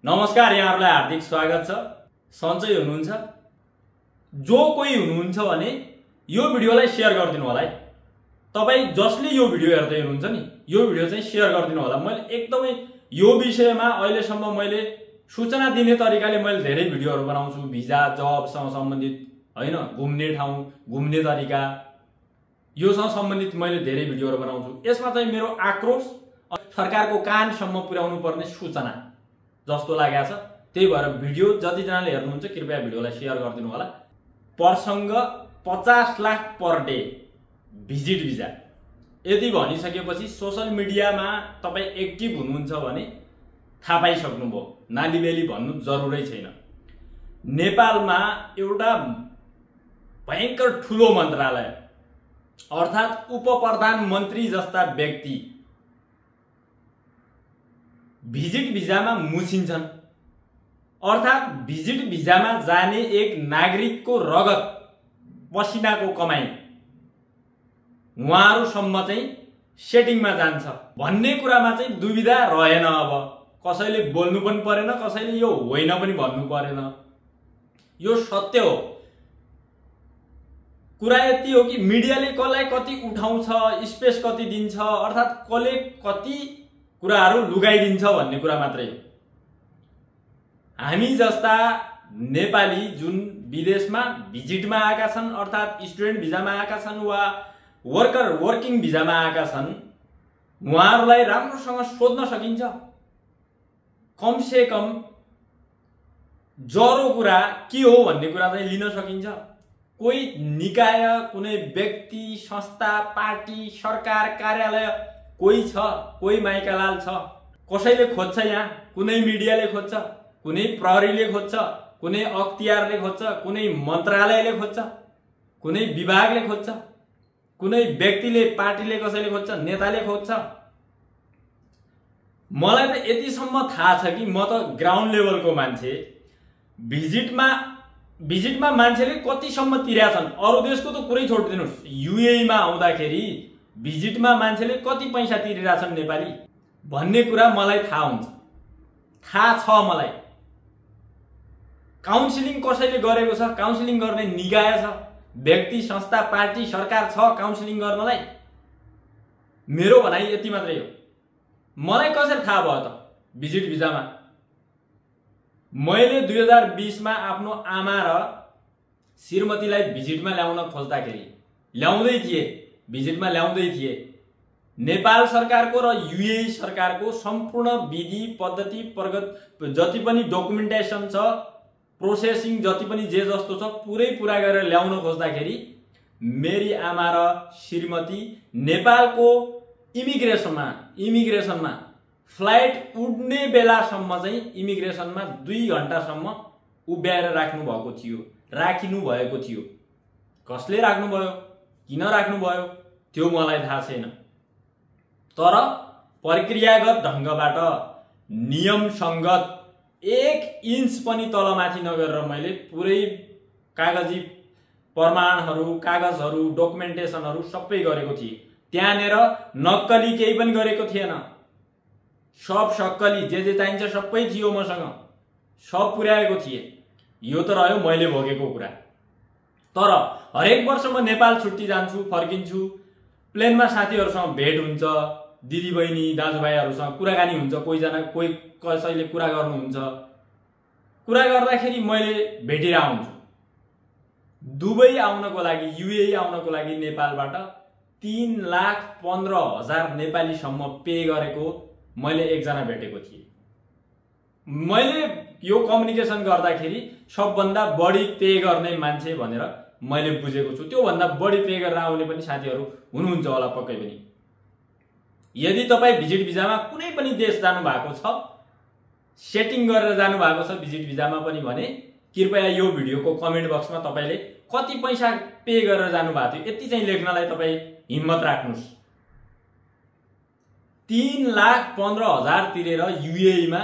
नमस्कार, यहाँहरुलाई हार्दिक स्वागत छ। सन्चै हुनुहुन्छ? जो कोही हुनुहुन्छ भने यो भिडियोलाई शेयर गरिदिनु होला है। तपाई जसले यो भिडियो हेर्दै हुनुहुन्छ नि, यो भिडियो चाहिँ शेयर गरिदिनु होला। मैले एकदमै यो विषयमा अहिलेसम्म मैले सूचना दिने तरिकाले मैले धेरै भिडियोहरु बनाउँछु। भिजा, जबसँग सम्बन्धित हैन, घुम्ने ठाउँ, घुम्ने तरिका, योसँग सम्बन्धित मैले धेरै भिडियोहरु बनाउँछु। यसमा चाहिँ मेरो आक्रोश सरकारको कानसम्म पुर्याउनु पर्ने सूचना जस्तो लागेको छ। त्यही भएर भिडियो जति जनाले हेर्नुहुन्छ कृपया भिडियोलाई शेयर गरिदिनु होला। प्रसंग 50 lakh per day visit visa यदि भनिसकेपछि सोशल मिडियामा तपाई एक्टिभ हुनुहुन्छ भने थाहा पाइसक्नुभयो। नालीबेली भन्नु जरुरै छैन। नेपालमा एउटा भयंकर ठूलो मन्त्रालय अर्थात उपप्रधानमन्त्री जस्ता व्यक्ति भिजिट भिजामा मुछिन्छन्। अर्थात भिजिट भिजामा जाने एक नागरिकको रगत पसिनाको कमाई उहाँहरुसम्म चाहिँ सेटिङमा जान्छ भन्ने कुरामा चाहिँ दुविधा रहेन। अब कसैले बोल्नु पनि परेन, कसैले यो होइन पनि भन्नु परेन। यो सत्य हो। कुरा यति हो कि मिडियाले कसलाई कति उठाउँछ, स्पेस कति दिन्छ, अर्थात कसले कति कुराहरु लुगाइदिन्छ भन्ने कुरा मात्रै हो। हामी जस्ता नेपाली जुन विदेशमा भिजिटमा आएका छन्, अर्थात स्टुडेन्ट भिजामा आएका छन् वा वर्किङ भिजामा आएका छन्, उहाँहरुलाई राम्रोसँग सोध्न सकिन्छ। कम से कम जरो कुरा के हो भन्ने कुरा चाहिँ लिन सकिन्छ। कोही निकाय, कुनै व्यक्ति, संस्था, पार्टी, सरकार, कार्यालय कोही छ, कोही माइकालाल छ। कसैले खोज्छ, यहाँ कुनै मिडियाले खोज्छ, कुनै प्रहरीले खोज्छ, कुनै अख्तियारले खोज्छ, कुनै मन्त्रालयले खोज्छ, कुनै विभागले खोज्छ, कुनै व्यक्तिले, पार्टीले कसैले खोज्छ, नेताले खोज्छ। मलाई त यतिसम्म थाहा छ कि म त ग्राउन्ड लेभलको मान्छे। भिजिटमा मान्छेले कतिसम्म तिरेका छन् अरु देशको त कुरै छोड्दिनुस्। युएई मा आउँदाखेरि भिजिटमा मान्छेले कति पैसा तिरेका छन् नेपाली भन्ने कुरा मलाई थाहा हुन्छ। थाहा छ मलाई। काउन्सिलिङ कसैले गरेको छ, काउन्सिलिङ गर्ने निकाय छ, व्यक्ति, संस्था, पार्टी, सरकार छ काउन्सिलिङ गर्नलाई। मेरो भनाइ यति मात्रै हो। मलाई कसरी थाहा भयो त भिजिट भिजामा? मैले 2020 मा आफ्नो आमा र श्रीमतीलाई भिजिटमा ल्याउन खोज्दाखेरि भिजिटमा ल्याउँदै थिए। नेपाल सरकारको र युएई सरकारको सम्पूर्ण विधि पद्धति जति पनि डकुमेन्टेसन छ, प्रोसेसिङ जति पनि जे जस्तो छ पुरै पूरा गरेर ल्याउन खोज्दाखेरि मेरी आमा र श्रीमती नेपालको इमिग्रेसनमा फ्लाइट उड्ने बेलासम्म चाहिँ इमिग्रेसनमा 2 घण्टासम्म उभ्याएर राखिनु भएको थियो। कसले राख्नु भयो, किन राख्नु भयो त्यो मलाई थाहा छैन। तर प्रक्रियागत ढंगबाट नियम संगत 1 इन्च पनि तलमाथि नगरेर मैले पुरै कागजी प्रमाणहरु, कागजहरु, डकुमेन्टेसनहरु सबै गरेको थिए। त्यहाँनेर नक्कली केही पनि गरेको थिएन। सब सक्कली जे चाहिन्छ सबै थियो मसँग। सब पुर्याएको थिए। यो त रह्यो मैले भोगेको कुरा। तर हरेक वर्ष म नेपाल छुट्टी जान्छु, फर्किन्छु। प्लेनमा साथीहरुसँग भेट हुन्छ, दिदीबहिनी, दाजुभाइहरुसँग कुराकानी हुन्छ, कोही कसैले कुरा गर्नुहुन्छ। कुरा गर्दाखेरि मैले भेटिरा हुन्छु। दुबई आउनको लागि, युएई आउनको लागि नेपालबाट 3,15,000 नेपालीसम्म पे गरेको मैले एकजना भेटेको थिए। मैले यो कम्युनिकेसन गर्दाखेरि सबभन्दा बढी पे गर्ने मान्छे भनेर मैले बुझेको छु। त्यो भन्दा बढी पे गरेर आउने पनि साथीहरु हुनुहुन्छ होला पक्कै पनि। यदि तपाई भिजिट भिजामा कुनै पनि देश जानु भएको छ, सेटिङ गरेर जानु भएको छ भिजिट भिजामा पनि भने कृपया यो भिडियोको कमेन्ट बक्समा तपाईले कति पैसा पे गरेर जानु भएको थियो यति चाहिँ लेख्नलाई तपाई हिम्मत राख्नुस्। 3,15,000 तिरेर युएई मा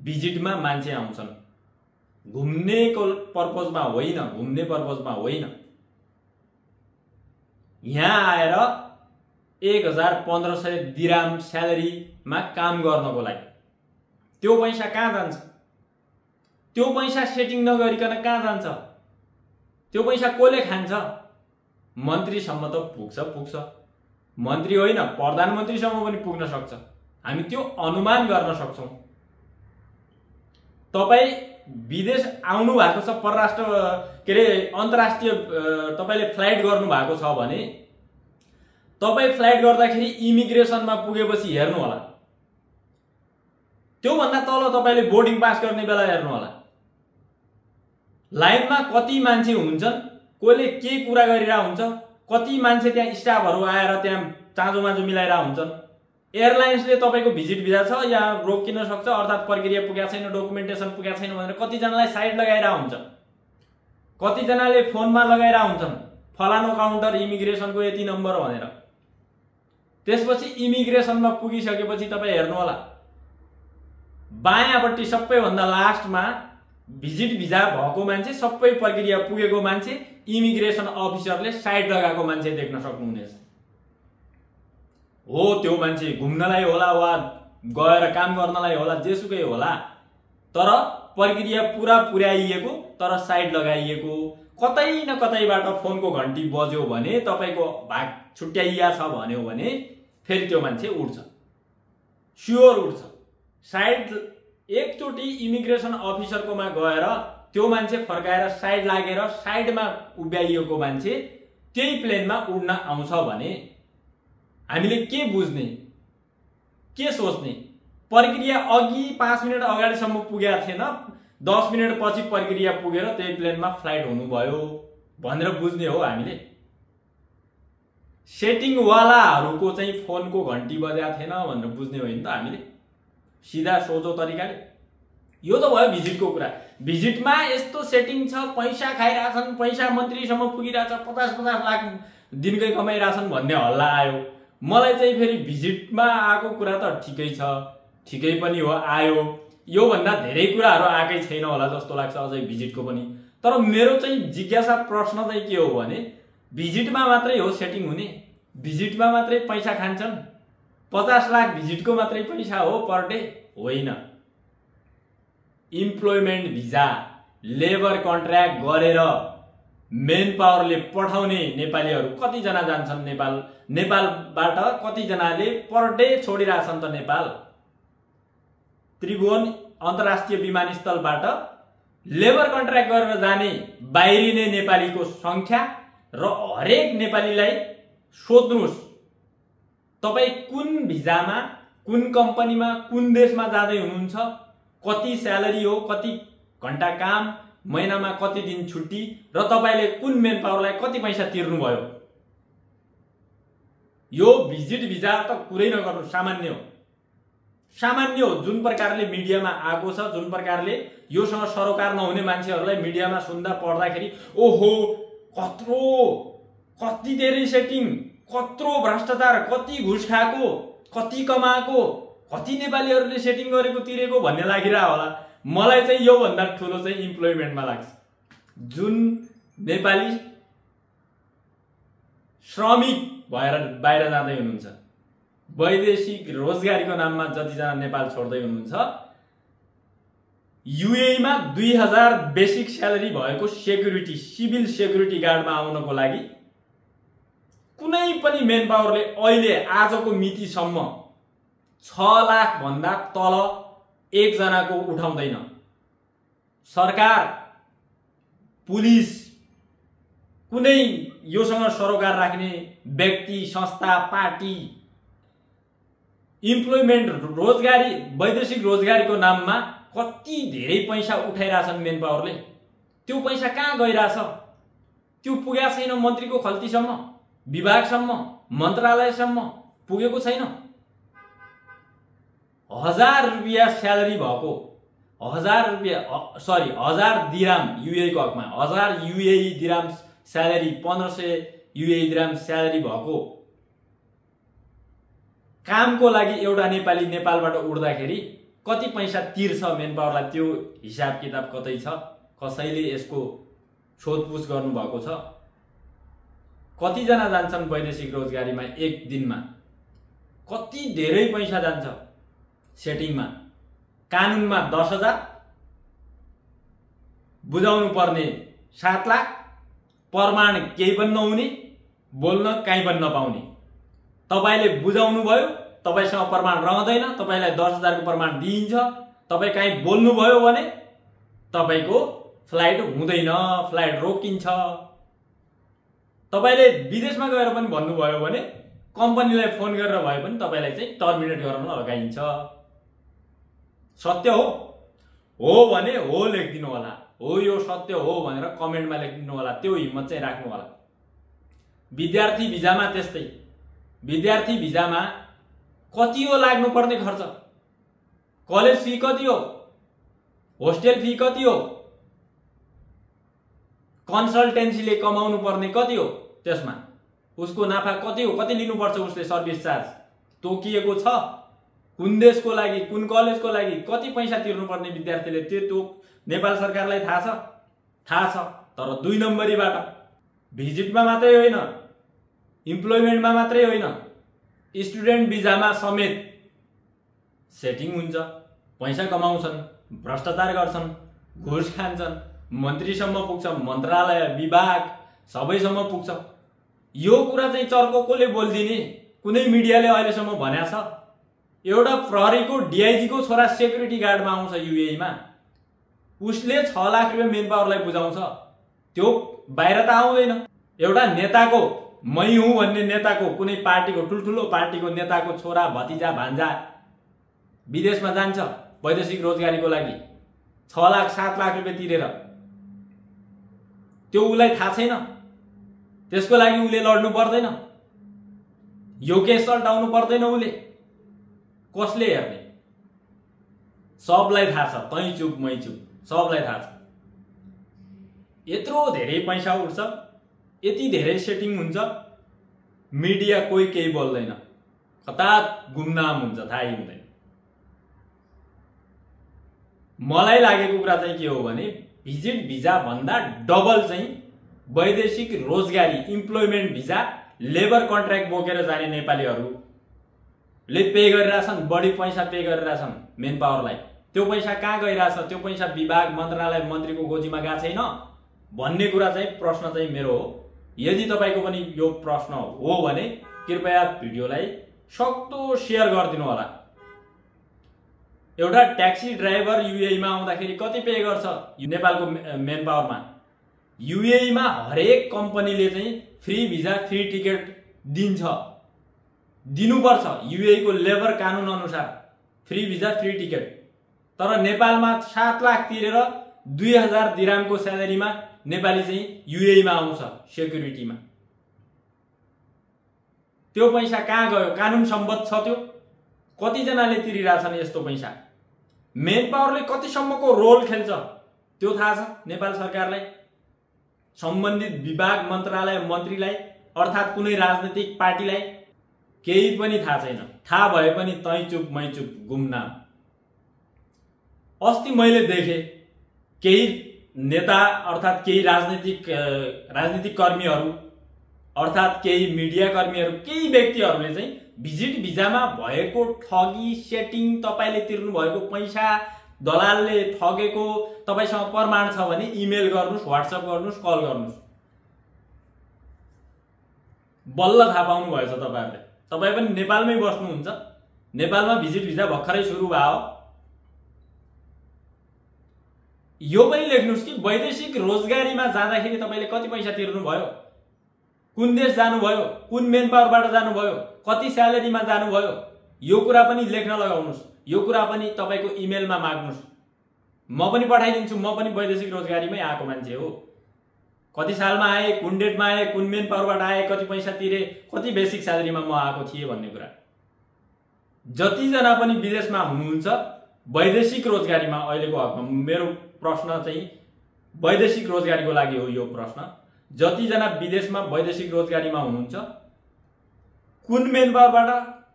भिजिटमा मान्छे आउँछन्। घुम्नेको पर्पजमा होइन। यहाँ आएर 1,1500 दिराम स्यालेरीमा काम गर्नको लागि त्यो पैसा कहाँ जान्छ? त्यो पैसा सेटिङ नगरिकन कहाँ जान्छ? त्यो पैसा कसले खान्छ? मन्त्रीसम्म त पुग्छ। मन्त्री होइन, प्रधानमन्त्रीसम्म पनि पुग्न सक्छ। हामी त्यो अनुमान गर्न सक्छौँ। तपाईँ विदेश आउनु भएको छ, परराष्ट्र के अरे अन्तर्राष्ट्रिय तपाईँले फ्लाइट गर्नु भएको छ भने तपाईँ फ्लाइट गर्दाखेरि इमिग्रेसनमा पुगेपछि हेर्नु होला। त्योभन्दा तल तपाईँले बोर्डिङ पास गर्ने बेला हेर्नु होला। लाइनमा कति मान्छे हुन्छन्, कसले के कुरा गरिरहेको हुन्छ, कति मान्छे त्यहाँ स्टाफहरू आएर त्यहाँ चाँजो मिलाइरहेको हुन्छन्। एयरलाइन्सले तपाईँको भिजिट भिजा छ या रोकिन सक्छ, अर्थात् प्रक्रिया पुगेको छैन, डकुमेन्टेसन पुगेको छैन भनेर कतिजनालाई साइड लगाइरहेको हुन्छ। कतिजनाले फोनमा लगाइरहेको हुन्छन् फलानो काउन्टर इमिग्रेसनको यति नम्बर भनेर। त्यसपछि इमिग्रेसनमा पुगिसकेपछि तपाईँ हेर्नु होला, बायाँपट्टि सबैभन्दा लास्टमा भिजिट भिजा भएको मान्छे, सबै प्रक्रिया पुगेको मान्छे, इमिग्रेसन अफिसरले साइड लगाएको मान्छे देख्न सक्नुहुनेछ। हो, त्यो मान्छे घुम्नलाई होला वा गएर काम गर्नलाई होला, जेसुकै होला, तर प्रक्रिया पुरा पुर्याइएको तर साइड लगाइएको। कतै न कतैबाट फोनको घन्टी बज्यो भने, तपाईँको भाग छुट्याइया छ भन्यो भने फेरि त्यो मान्छे उड्छ, स्योर उड्छ। साइड एकचोटि इमिग्रेसन अफिसरकोमा गएर त्यो मान्छे फर्काएर साइड लागेर साइडमा उभ्याइएको मान्छे त्यही प्लेनमा उड्न आउँछ भने हामीले के बुझ्ने, के सोच्ने? प्रक्रिया अघि 5 मिनट अगाडिसम्म पुगेको थिएन, 10 मिनट पछि प्रक्रिया पुगेर त्यही प्लेनमा फ्लाइट हुनुभयो भनेर बुझ्ने हो हामीले। सेटिङवालाहरूको चाहिँ फोनको घन्टी बजेको थिएन भनेर बुझ्ने हो नि त हामीले, सिधा सोझो तरिकाले। यो त भयो भिजिटको कुरा। भिजिटमा यस्तो सेटिङ छ, पैसा खाइरहेछन्, पैसा मन्त्रीसम्म पुगिरहेछ, 50-50 लाख दिनकै कमाइरहेछन् भन्ने हल्ला आयो। मलाई चाहिँ फेरि भिजिटमा आएको कुरा त ठिकै छ, ठिकै पनि हो, आयो। योभन्दा धेरै कुराहरू आएकै छैन होला जस्तो लाग्छ अझै भिजिटको पनि। तर मेरो चाहिँ जिज्ञासा प्रश्न चाहिँ के हो भने, भिजिटमा मात्रै हो सेटिङ हुने? भिजिटमा मात्रै पैसा खान्छन्? 50 लाख भिजिटको मात्रै पैसा हो पर डे? होइन। इम्प्लोइमेन्ट भिजा, लेबर कन्ट्र्याक्ट गरेर मेन पावरले पठाउने नेपालीहरू कतिजना जान्छन् नेपाल? नेपालबाट कतिजनाले पर डे छोडिरहेछन् त नेपाल? त्रिभुवन अन्तर्राष्ट्रिय विमानस्थलबाट लेबर कन्ट्र्याक्ट गरेर जाने बाहिरिने नेपालीको संख्या र हरेक नेपालीलाई सोध्नुहोस्, तपाईँ कुन भिजामा, कुन कम्पनीमा, कुन देशमा जाँदै हुनुहुन्छ, कति स्यालेरी हो, कति घण्टा काम, महिनामा कति दिन छुट्टी, र तपाईँले कुन मेन पावरलाई कति पैसा तिर्नुभयो। यो भिजिट भिजा त कुरै नगर्नु, सामान्य हो। सामान्य हो। जुन प्रकारले मिडियामा आएको छ, जुन प्रकारले योसँग सरोकार नहुने मान्छेहरूलाई मिडियामा सुन्दा पढ्दाखेरि ओहो कति धेरै सेटिङ, कत्रो भ्रष्टाचार, कति घुस खाएको, कति कमाएको, कति नेपालीहरूले सेटिङ गरेको तिरेको भन्ने लागिरह होला। मलाई चाहिँ योभन्दा ठुलो चाहिँ इम्प्लोइमेन्टमा लाग्छ। जुन नेपाली श्रमिक भएर बाहिर जाँदै हुनुहुन्छ, वैदेशिक रोजगारीको नाममा जतिजना नेपाल छोड्दै हुनुहुन्छ, युएईमा 2000 बेसिक स्यालेरी भएको सेक्युरिटी, सिभिल सेक्युरिटी गार्डमा आउनको लागि कुनै पनि मेन पावरले अहिले आजको मितिसम्म 6 लाख भन्दा तल एकजनाको उठाउँदैन। सरकार, पुलिस, कुनै योसँग सरोकार राख्ने व्यक्ति, संस्था, पार्टी इम्प्लोइमेन्ट, रोजगारी, वैदेशिक रोजगारीको नाममा कति धेरै पैसा उठाइरहेछन् मेन पावरले। त्यो पैसा कहाँ गइरहेछ? त्यो पुगेको छैन मन्त्रीको खल्तीसम्म, विभागसम्म, मन्त्रालयसम्म पुगेको छैन। 1000 रुपियाँ स्यालेरी भएको, 1000 दिराम युएईको हकमा, 1000 UAE dirham salary, 1500 UAE dirham salary भएको कामको लागि एउटा नेपाली नेपालबाट उड्दाखेरि कति पैसा तिर्छ मेन पावरलाई? त्यो हिसाब किताब कतै छ? कसैले यसको सोधपुछ गर्नुभएको छ? कतिजना जान्छन् वैदेशिक रोजगारीमा एक दिनमा? कति धेरै पैसा जान्छ सेटिङमा। कानुनमा 10,000, बुझाउनु पर्ने 7 लाख, प्रमाण केही पनि नहुने, बोल्न कहीँ पनि नपाउने। तपाईले बुझाउनु भयो, तपाईसँग प्रमाण रहँदैन, तपाईलाई 10,000 को प्रमाण दिइन्छ, तपाई कहीँ बोल्नु भयो भने तपाईको फ्लाइट हुँदैन, फ्लाइट रोकिन्छ। तपाईले विदेशमा गएर पनि भन्नुभयो भने कम्पनीलाई फोन गरेर भए पनि तपाईलाई चाहिँ टर्मिनेट गर्न लगाइन्छ। सत्य हो भने हो लेखिदिनु होला, हो यो सत्य हो भनेर कमेन्टमा लेखिदिनु होला, त्यो हिम्मत चाहिँ राख्नु होला। विद्यार्थी भिजामा त्यस्तै, विद्यार्थी भिजामा कति हो लाग्नु पर्ने खर्च, कलेज फी कति हो, होस्टेल फी कति हो, कन्सल्टेन्सीले कमाउनु पर्ने कति हो, त्यसमा उसको नाफा कति हो, कति लिनुपर्छ उसले सर्भिस चार्ज तोकिएको छ, कुन देशको लागि कुन कलेजको लागि कति पैसा तिर्नुपर्ने विद्यार्थीले त्यो नेपाल सरकारलाई थाहा छ। तर 2 नम्बरीबाट भिजिटमा मात्रै होइन, इम्प्लोइमेन्टमा मात्रै होइन, स्टुडेन्ट भिजामा समेत सेटिङ हुन्छ, पैसा कमाउँछन्, भ्रष्टाचार गर्छन्, घुस खान्छन्, मन्त्रीसम्म पुग्छ, मन्त्रालय विभाग सबैसम्म पुग्छ। यो कुरा चाहिँ चर्को कसले बोल्दिने, कुनै मिडियाले अहिलेसम्म भनेको छ? एउटा प्रहरीको DIG को छोरा सेक्युरिटी गार्डमा आउँछ UAE मा, उसले 6 लाख रुपैयाँ मेन पावरलाई बुझाउँछ, त्यो बाहिर त आउँदैन। एउटा नेताको, मै हुँ भन्ने नेताको, कुनै पार्टीको ठुल्ठुलो पार्टीको नेताको छोरा भतिजा भान्जा विदेशमा जान्छ वैदेशिक रोजगारीको लागि 6 लाख 7 लाख रुपैयाँ तिरेर, त्यो उलाई थाहा छैन, त्यसको लागि उले लड्नु पर्दैन, यो केस सल्टाउनु पर्दैन, उले कसले हेर्ने? सबलाई थाहा छ, तै चुप मै चुप, सबलाई थाहा छ। यत्रो धेरै पैसा उठ्छ, यति धेरै सेटिङ हुन्छ, मिडिया कोही केही बोल्दैन, कता गुमनाम हुन्छ थाहै हुँदैन। मलाई लागेको कुरा चाहिँ के हो भने भिजिट भिजा भन्दा डबल चाहिँ वैदेशिक रोजगारी इम्प्लोइमेन्ट भिजा लेबर कन्ट्र्याक्ट बोकेर जाने नेपालीहरूले पे गरिरहेछन्, बढी पैसा पे गरिरहेछन् मेन पावरलाई। त्यो पैसा कहाँ गइरहेछ? त्यो पैसा विभाग, मन्त्रालय, मन्त्रीको गोजीमा गएको छैन भन्ने कुरा चाहिँ प्रश्न चाहिँ मेरो हो। यदि तपाईको पनि यो प्रश्न हो भने कृपया भिडियोलाई सक्दो शेयर गरिदिनु होला। एउटा ट्याक्सी ड्राइभर UAE मा आउँदाखेरि कति पे गर्छ नेपालको मेन पावरमा? UAE मा हरेक कम्पनीले चाहिँ फ्री भिजा फ्री टिकट दिन्छ, दिनुपर्छ UAE को लेबर कानुन अनुसार, फ्री भिजा फ्री टिकट। तर नेपालमा 7 लाख तिरेर 2000 दिरामको स्यालेरीमा नेपाली चाहिँ UAE मा आउँछ सेक्युरिटीमा। त्यो पैसा कहाँ गयो? कानुन सम्बद्ध छ त्यो? कतिजनाले तिरिरहेछन् यस्तो पैसा? मेन पावरले कतिसम्मको रोल खेल्छ त्यो थाहा छ नेपाल सरकारलाई? सम्बन्धित विभाग, मन्त्रालय, मन्त्रीलाई अर्थात् कुनै राजनीतिक पार्टीलाई केही पनि थाहा छैन। थाहा भए पनि तै चुप मै चुप गुमनाम। अस्ति मैले देखे केही नेता अर्थात् केही राजनीतिक कर्मीहरू अर्थात् केही मिडिया कर्मीहरू, केही व्यक्तिहरूले चाहिँ भिजिट भिजामा भएको ठगी सेटिङ, तपाईले तिर्नु भएको पैसा दलालले ठगेको तपाईसँग प्रमाण छ भने इमेल गर्नुस्, व्हाट्सएप गर्नुस्, कल गर्नुस्, बल्ल थाहा पाउनु भएछ तपाईहरुले। तपाई पनि नेपालमै बस्नुहुन्छ, नेपालमा भिजिट भिजा भर्खरै सुरु भयो। यो पनि लेख्नुस् कि वैदेशिक रोजगारीमा जाँदाखेरि तपाईले कति पैसा तिर्नु भयो, कुन देश जानुभयो, कुन मेन पावरबाट जानुभयो, कति स्यालेरीमा जानुभयो, यो कुरा पनि लेख्न लगाउनुस्। यो कुरा पनि तपाईको इमेलमा माग्नुस्, म पनि पठाइदिन्छु। म पनि वैदेशिक रोजगारीमै आएको मान्छे हो, कति सालमा आए, कुन डेटमा आए, कुन मेन पावरबाट आए, कति पैसा तिरे, कति बेसिक स्यालेरीमा म आएको थिएँ भन्ने कुरा। जतिजना पनि विदेशमा हुनुहुन्छ वैदेशिक रोजगारीमा, अहिलेको हकमा मेरो प्रश्न चाहिँ वैदेशिक रोजगारीको लागि हो यो प्रश्न। जतिजना विदेशमा वैदेशिक रोजगारीमा हुनुहुन्छ, कुन मेन पावरबाट,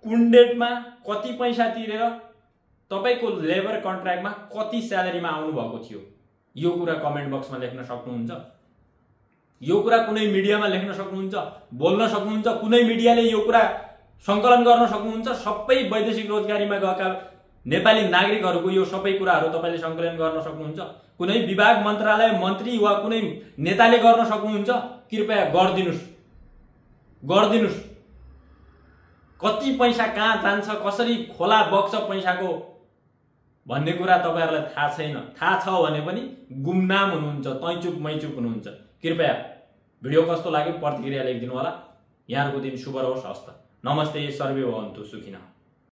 कुन डेटमा, कति पैसा तिरेर, तपाईको लेबर कन्ट्र्याक्टमा कति स्यालेरीमा आउनु भएको थियो, यो कुरा कमेन्ट बक्समा लेख्न सक्नुहुन्छ। यो कुरा कुनै मिडियामा लेख्न सक्नुहुन्छ, बोल्न सक्नुहुन्छ। कुनै मिडियाले यो कुरा संकलन गर्न सक्नुहुन्छ। सबै वैदेशिक रोजगारीमा गएका नेपाली नागरिकहरूको यो सबै कुराहरू तपाईले संकलन गर्न सक्नुहुन्छ? कुनै विभाग मन्त्रालय मन्त्री वा कुनै नेताले गर्न सक्नुहुन्छ? कृपया गरिदिनुस्। कति पैसा कहाँ जान्छ, कसरी खोला बग्छ पैसाको भन्ने कुरा तपाईहरुलाई थाहा छैन। थाहा छ भने पनि गुमनाम हुनुहुन्छ, तैचुक मैचुक हुनुहुन्छ। कृपया भिडियो कस्तो लाग्यो प्रतिक्रिया लेखिदिनु होला। यहाँहरुको दिन शुभ रहोस्। हस्त। नमस्ते। सर्वे भवन्तु सुखिनः।